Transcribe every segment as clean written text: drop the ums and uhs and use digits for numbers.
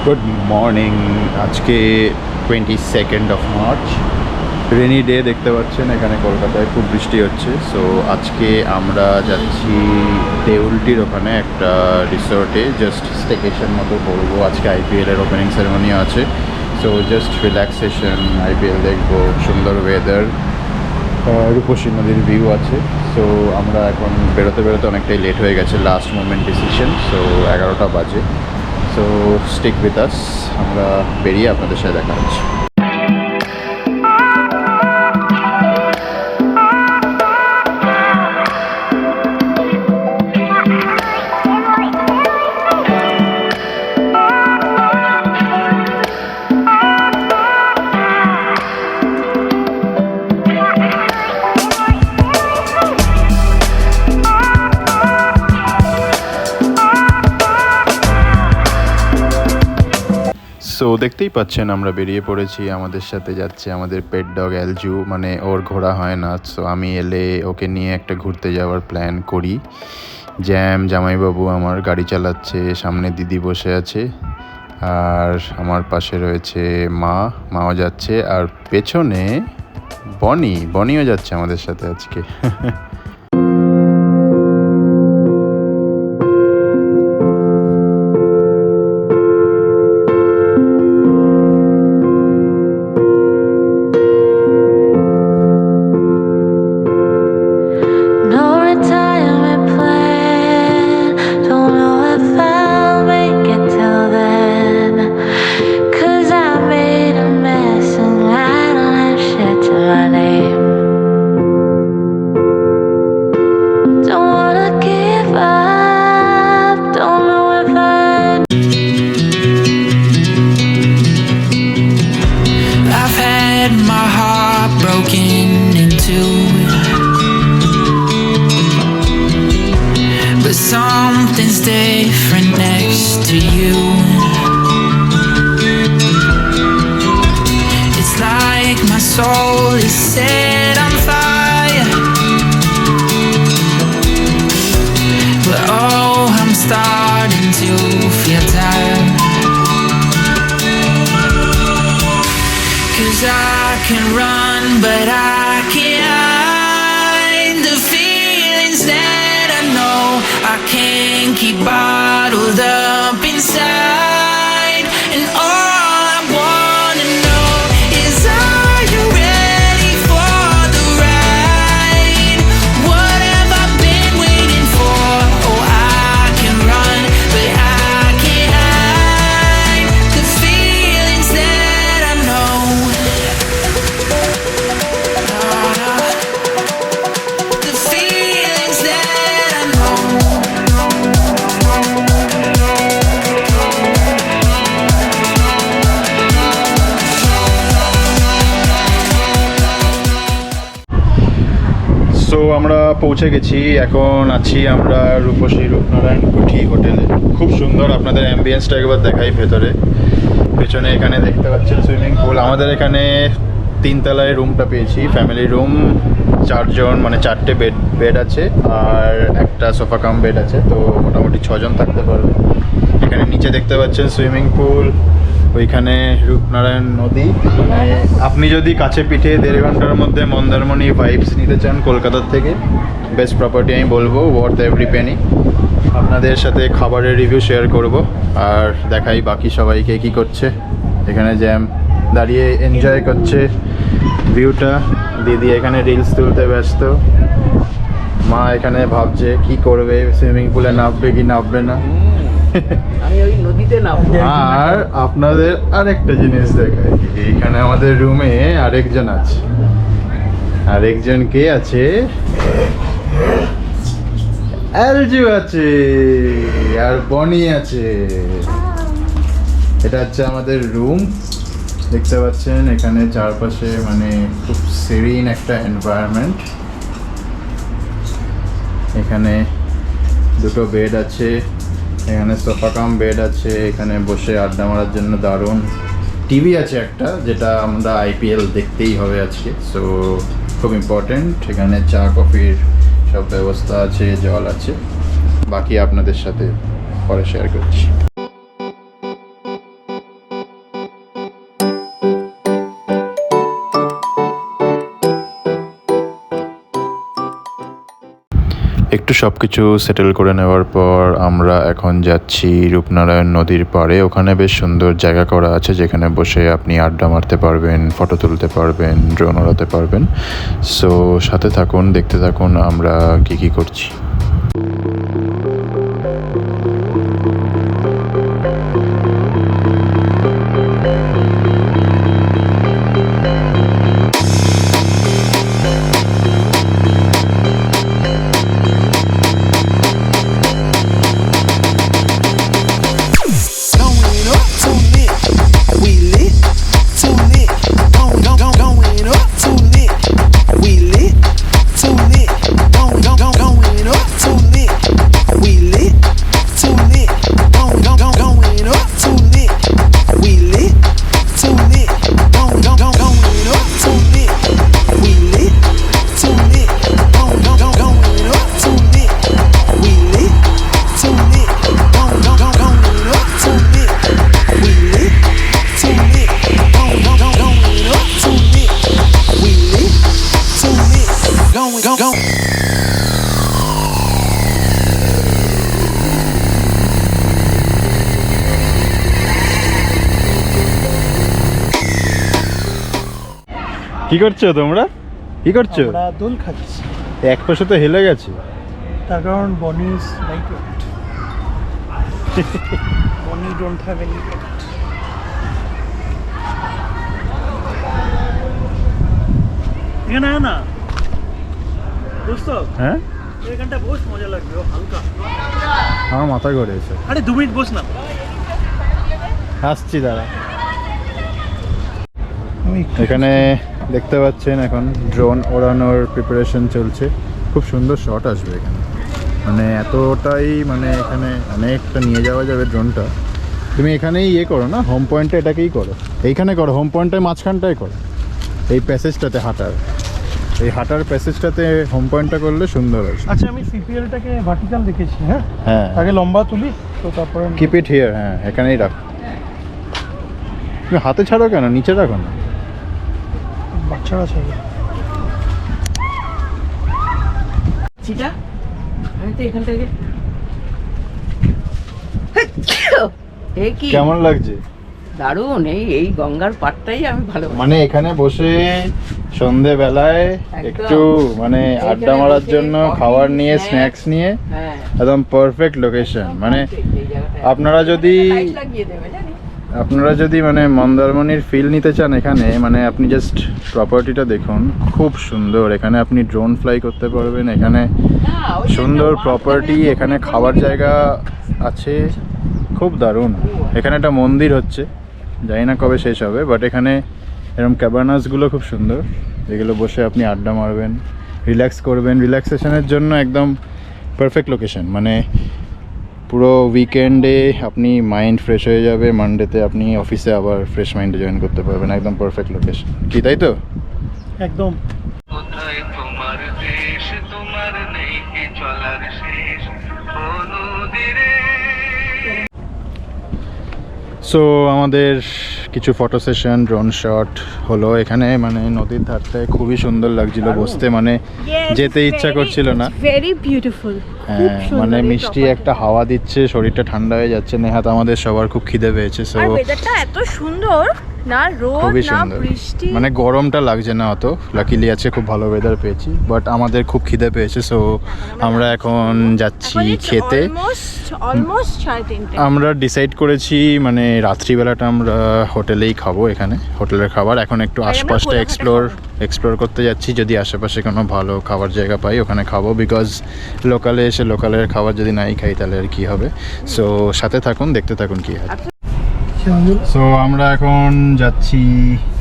Good morning. আজকে 22nd of March, rainy day. দেখতে পাচ্ছেন এখানে কলকাতায় খুব বৃষ্টি হচ্ছে। সো আজকে আমরা যাচ্ছি দেউলটির ওখানে একটা রিসর্টে, জাস্ট স্টেকেশন মতো করবো। আজকে আইপিএলের ওপেনিং সেরেমনি আছে, সো জাস্ট রিল্যাক্সেশন, আইপিএল দেখবো, সুন্দর ওয়েদার, রূপসী নদীর ভিউ আছে। সো আমরা এখন বেরোতে বেরোতে অনেকটাই লেট হয়ে গেছে, লাস্ট মোমেন্ট ডিসিশন। সো 11টা বাজে। সো স্টিক উইথ আস, আমরা বেরিয়ে আপনাদের সাথে দেখা হচ্ছে। সো দেখতেই পাচ্ছেন আমরা বেরিয়ে পড়েছি। আমাদের সাথে যাচ্ছে আমাদের পেট ডগ এলজু, মানে ওর ঘোরা হয় না। সো আমি এলে ওকে নিয়ে একটা ঘুরতে যাওয়ার প্ল্যান করি। জামাইবাবু আমার গাড়ি চালাচ্ছে, সামনে দিদি বসে আছে, আর আমার পাশে রয়েছে মাও যাচ্ছে, আর পেছনে বনিও যাচ্ছে আমাদের সাথে আজকে। Something's different next to you. It's like my soul is set on fire, but oh, I'm starting to feel tired. 'Cause I can run, but I can't hide the feelings that I know I can't keep bottled up inside. And all I wanna know is, are you ready for the ride? What have I been waiting for? Oh, I can run, but I can't hide the feelings that I know. The feelings that I know. So আমরা পৌঁছে গেছি, এখন আছি আমরা রূপনারায়ণ কুঠি হোটেলে। খুব সুন্দর, আপনাদের অ্যাম্বিয়েন্সটা একবার দেখাই। পেছনে এখানে দেখতে পাচ্ছেন সুইমিং পুল। আমাদের এখানে 3 তলায় রুমটা পেয়েছি, ফ্যামিলি রুম, 4 জন, মানে 4টে বেড আছে, আর একটা সোফা কাম বেড আছে। তো মোটামুটি 6 জন থাকতে পারবে। এখানে নিচে দেখতে পাচ্ছেন সুইমিং পুল, ওইখানে রূপনারায়ণ নদী। মানে আপনি যদি কাছে পিঠে 1.5 ঘন্টার মধ্যে মন্দারমণি ভাইবস নিতে চান কলকাতার থেকে, বেস্ট প্রপার্টি আমি বলবো, ওয়ার্থ এভরি পেনি। আপনাদের সাথে খাবারের রিভিউ শেয়ার করব, আর দেখাই বাকি সবাইকে কি করছে। এখানে দাঁড়িয়ে এনজয় করছে ভিউটা, দিদি এখানে রিলস তুলতে ব্যস্ত, মা এখানে ভাবছে কি করবে, সুইমিং পুলে নামবে কি নামবে না। আমি ওই নদীতে নামবো। আর আপনাদের আরেকটা জিনিস দেখাই, এইখানে আমাদের রুমে আরেকজন আছে। আরেকজন কে আছে? এলজু আছে, আর বনি আছে। এটা হচ্ছে আমাদের রুম, দেখতে পাচ্ছেন এখানে চারপাশে মানে খুব সেরিন একটা এনভায়রনমেন্ট। এখানে 2টো বেড আছে, এখানে সোফা কাম বেড আছে, এখানে বসে আড্ডা মারার জন্য দারুণ। টিভি আছে একটা, যেটা আমরা আইপিএল দেখতেই হবে আজকে, সো খুব ইম্পর্টেন্ট। এখানে চা কফির সব ব্যবস্থা আছে, জল আছে। বাকি আপনাদের সাথে পরে শেয়ার করছি। একটু সব কিছু সেটেল করে নেওয়ার পর আমরা এখন যাচ্ছি রূপনারায়ণ নদীর পাড়ে। ওখানে বেশ সুন্দর জায়গা করা আছে যেখানে বসে আপনি আড্ডা মারতে পারবেন, ফটো তুলতে পারবেন, ড্রোন ওড়াতে পারবেন। সো সাথে থাকুন, দেখতে থাকুন আমরা কী করছি। Going up too lit, we lit, too lit. Going up too lit, we lit, too lit. Going up too lit, we lit, too lit. Going up too lit, we lit, too lit. Going up too lit, we lit, too lit. Going up too lit, we lit, too lit. Going up too lit, we lit, too lit. Going up too lit, we lit, too lit. Going. কি করছো তোমরা? কি করছো? আমরা দোল খাচ্ছি, এক পাশে তো হেলে গেছে। তার কারণ বনি ইজ লাইট ওয়েট, বনি ডোন্ট হ্যাভ এনি ওয়েট। এখানে আয় না দোস্ত, হ্যাঁ, এখানটা বস, মজা লাগবে, ও হালকা। আমার মাথা ঘুরেছে। আরে 2 মিনিট বস না। আসছি দাঁড়া। আমি এখানে দেখতে পাচ্ছেন এখন ড্রোন ওড়ানোর প্রিপারেশন চলছে। খুব সুন্দর শট আসবে এখানে, মানে এতটাই, মানে এখানে অনেকটা নিয়ে যাওয়া যাবে ড্রোনটা। তুমি এখানেই ইয়ে করো না, হোম পয়েন্টে এটাকেই করো, এইখানে করো, হোম পয়েন্টে মাঝখানটায় করো, এই প্যাসেজটাতে হাঁটার, এই হাঁটার প্যাসেজটাতে হোম পয়েন্টটা করলে সুন্দর আছে। আচ্ছা, আমি সিপিএলটাকে ভার্টিক্যাল দেখেছি, হ্যাঁ হ্যাঁ, আগে লম্বা তুলি তো তারপরে কিপ ইট হিয়ার। হ্যাঁ, এখানেই রাখো। তুমি হাতে ছাড়ো কেন, নিচে রাখো না। বাচ্চারা চাইবে। চিটা আমি তো এখান থেকে এই কি কেমন লাগছে? দারুণ, এই গঙ্গার পাড়টাই আমি ভালো। মানে এখানে বসে সন্ধেবেলায় একটু মানে আড্ডা মারার জন্য, খাবার নিয়ে, স্ন্যাক্স নিয়ে, হ্যাঁ, একদম পারফেক্ট লোকেশন। মানে আপনারা যদি মানে মন্দারমণির ফিল নিতে চান এখানে, মানে আপনি জাস্ট প্রপার্টিটা দেখুন, খুব সুন্দর। এখানে আপনি ড্রোন ফ্লাই করতে পারবেন, এখানে সুন্দর প্রপার্টি, এখানে খাবার জায়গা আছে, খুব দারুণ। এখানে একটা মন্দির হচ্ছে, জানি না কবে শেষ হবে, বাট এখানে এরকম ক্যাবানাসগুলো খুব সুন্দর, এগুলো বসে আপনি আড্ডা মারবেন, রিল্যাক্স করবেন, রিল্যাক্সেশনের জন্য একদম পারফেক্ট লোকেশন। মানে পুরো উইকেন্ডে আপনি মাইন্ড ফ্রেশ হয়ে যাবে, মানডেতে আপনি অফিসে আবার ফ্রেশ মাইন্ডে জয়েন করতে পারবেন, একদম পারফেক্ট লোকেশন। কি তাই তো? একদম। কোথায় তোমার দেশ, তোমার নেই কি চলার শেষ, ও নদীরে। সো আমাদের কিছু ফটো সেশন, ড্রোন শট হলো এখানে। মানে নদীর ধারটায় খুবই সুন্দর লাগছিল বসতে, মানে যেতে ইচ্ছা করছিল না। ভেরি বিউটিফুল, হ্যাঁ, মানে মিষ্টি একটা হাওয়া দিচ্ছে, শরীরটা ঠান্ডা হয়ে যাচ্ছে। নেহাত আমাদের সবার খুব খিদে পেয়েছে, সো আর ওয়েদারটা এত সুন্দর, না রোদ খুবই না সুন্দর, বৃষ্টি, মানে গরমটা লাগছে না অত। লাকিলি আছে, খুব ভালো ওয়েদার পেয়েছি, বাট আমাদের খুব খিদে পেয়েছে। সো আমরা এখন যাচ্ছি খেতে। অলমোস্ট 3:30। আমরা ডিসাইড করেছি মানে রাত্রিবেলাটা আমরা হোটেলেই খাবো, এখানে হোটেলের খাবার। এখন একটু আমরা আশপাশটা কোলাঘাটে এক্সপ্লোর করতে যাচ্ছি, যদি আশেপাশে কোনো ভালো খাবার জায়গা পাই ওখানে খাবো, বিকজ লোকালে এসে লোকালের খাবার যদি নাই খাই তাহলে আর কী হবে। সো সাথে থাকুন, দেখতে থাকুন কী হয়। সো আমরা এখন যাচ্ছি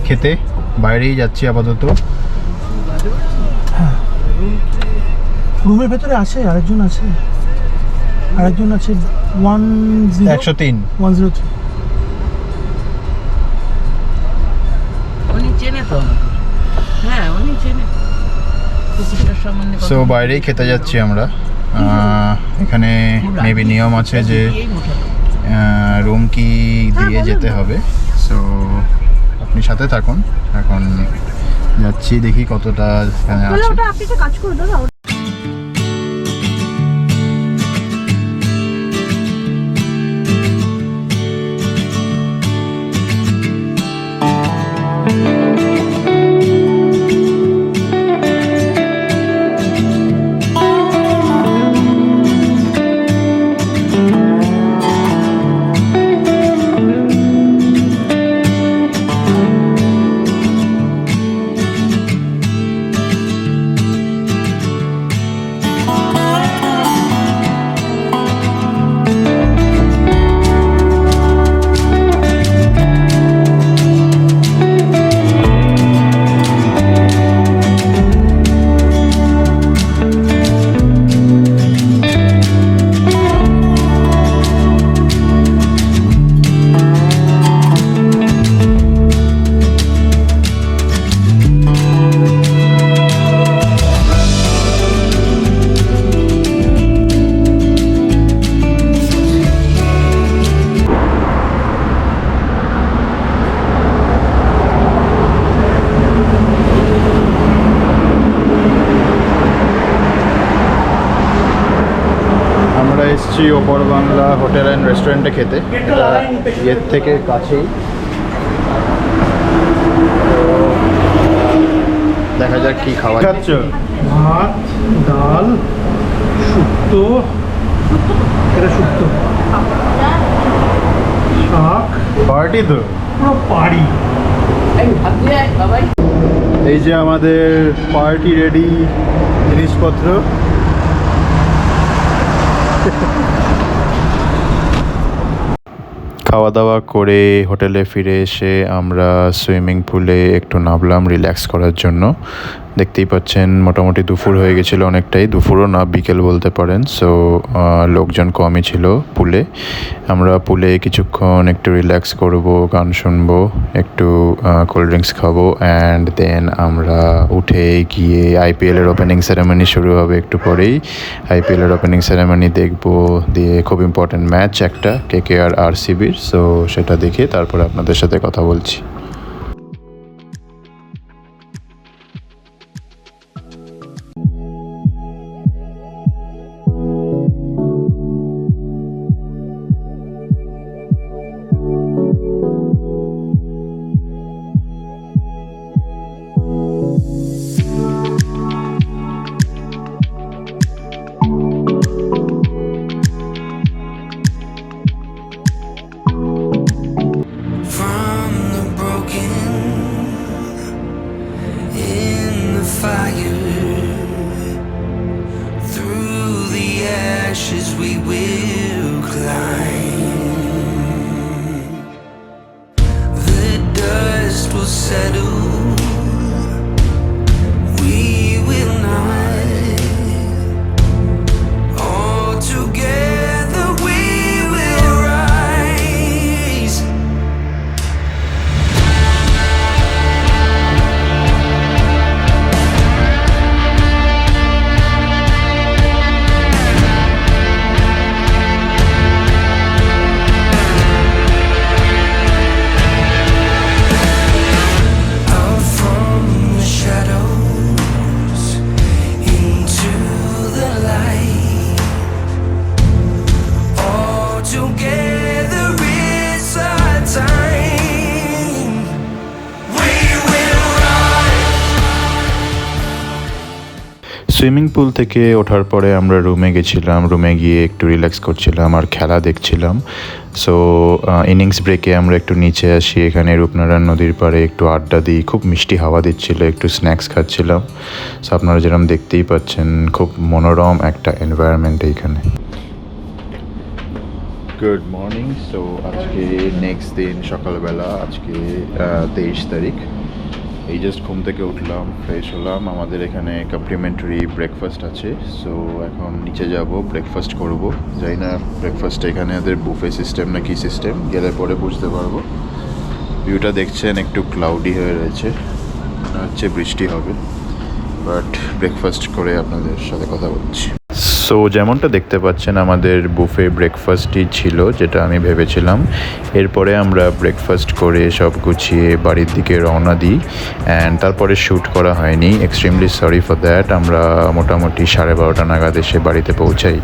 খেতে, বাইরেই যাচ্ছি আপাতত। রুমের ভেতরে আছে আরেকজন আছে 103। 103। উনি চেনে তো, হ্যাঁ উনি চেনে। পুকুরটার সামনে সো বাইরেই খেতে যাচ্ছি আমরা। এখানে মেবি নিয়ম আছে যে রুম কি দিয়ে যেতে হবে। সো আপনি সাথে থাকুন, এখন যাচ্ছি, দেখি কতটা এখানে আছে। ওটা আপনি একটা কাজ করে দাও না। এসেছি ওপর বাংলা হোটেল অ্যান্ড রেস্টুরেন্টে খেতে। এটা এর থেকে কাছেই, তো দেখা যাক কি খাওয়া খাচ্ছ। ভাত, ডাল, শুক্তো, এটা শুক্তো, শাক, পার্টি তো পুরো পারি। এই যে আমাদের পার্টি রেডি জিনিসপত্র। খাওয়া দাওয়া করে হোটেলে ফিরে এসে আমরা সুইমিং পুলে একটু নামলাম রিল্যাক্স করার জন্য। দেখতেই পাচ্ছেন মোটামুটি দুপুর হয়ে গেছিলো অনেকটাই, দুপুরও না বিকেল বলতে পারেন। সো লোকজন কমই ছিল পুলে। আমরা পুলে কিছুক্ষণ একটু রিল্যাক্স করব, গান শুনবো, একটু কোল্ড ড্রিঙ্কস খাবো, অ্যান্ড দেন আমরা উঠে গিয়ে আইপিএলের ওপেনিং সেরেমনি শুরু হবে একটু পরেই। আইপিএলের ওপেনিং সেরেমনি দেখবো, দিয়ে খুব ইম্পর্টেন্ট ম্যাচ একটা KKR RCBর। সো সেটা দেখে তারপরে আপনাদের সাথে কথা বলছি। From the broken in the fire, through the ashes we will climb. The dust will settle, we will not. All together we will rise. Out from the shadows into the light. All together it's our time. We will rise. Swimming pool থেকে ওঠার পরে আমরা রুমে গেছিলাম। রুমে গিয়ে একটু relax করছিলাম আর খেলা দেখছিলাম। সো ইনিংস ব্রেকে আমরা একটু নিচে আসি, এখানে রূপনারায়ণ নদীর পাড়ে একটু আড্ডা দিই। খুব মিষ্টি হাওয়া দিচ্ছিল, একটু স্ন্যাক্স খাচ্ছিলাম। সো আপনারা যেরকম দেখতেই পাচ্ছেন খুব মনোরম একটা এনভায়রনমেন্ট এইখানে। Good morning. সো আজকে নেক্সট দিন সকালবেলা, আজকে 23 তারিখ। এই জাস্ট ঘুম থেকে উঠলাম, ফ্রেশ হলাম। আমাদের এখানে কমপ্লিমেন্টারি ব্রেকফাস্ট আছে। সো এখন নিচে যাব, ব্রেকফাস্ট করব। জানি না ব্রেকফাস্ট এখানে ওদের বুফে সিস্টেম না কি সিস্টেম, গেলে পরে বুঝতে পারবো। ভিউটা দেখছেন একটু ক্লাউডি হয়ে রয়েছে, মনে হচ্ছে বৃষ্টি হবে, বাট ব্রেকফাস্ট করে আপনাদের সাথে কথা বলছি। সো যেমনটা দেখতে পাচ্ছেন আমাদের বুফে ব্রেকফাস্টই ছিল যেটা আমি ভেবেছিলাম। এরপরে আমরা ব্রেকফাস্ট করে সব গুছিয়ে বাড়ির দিকে রওনা দিই, অ্যান্ড তারপরে শ্যুট করা হয়নি। Extremely sorry for that. আমরা মোটামুটি 12:30 নাগাদ এসে বাড়িতে পৌঁছাই।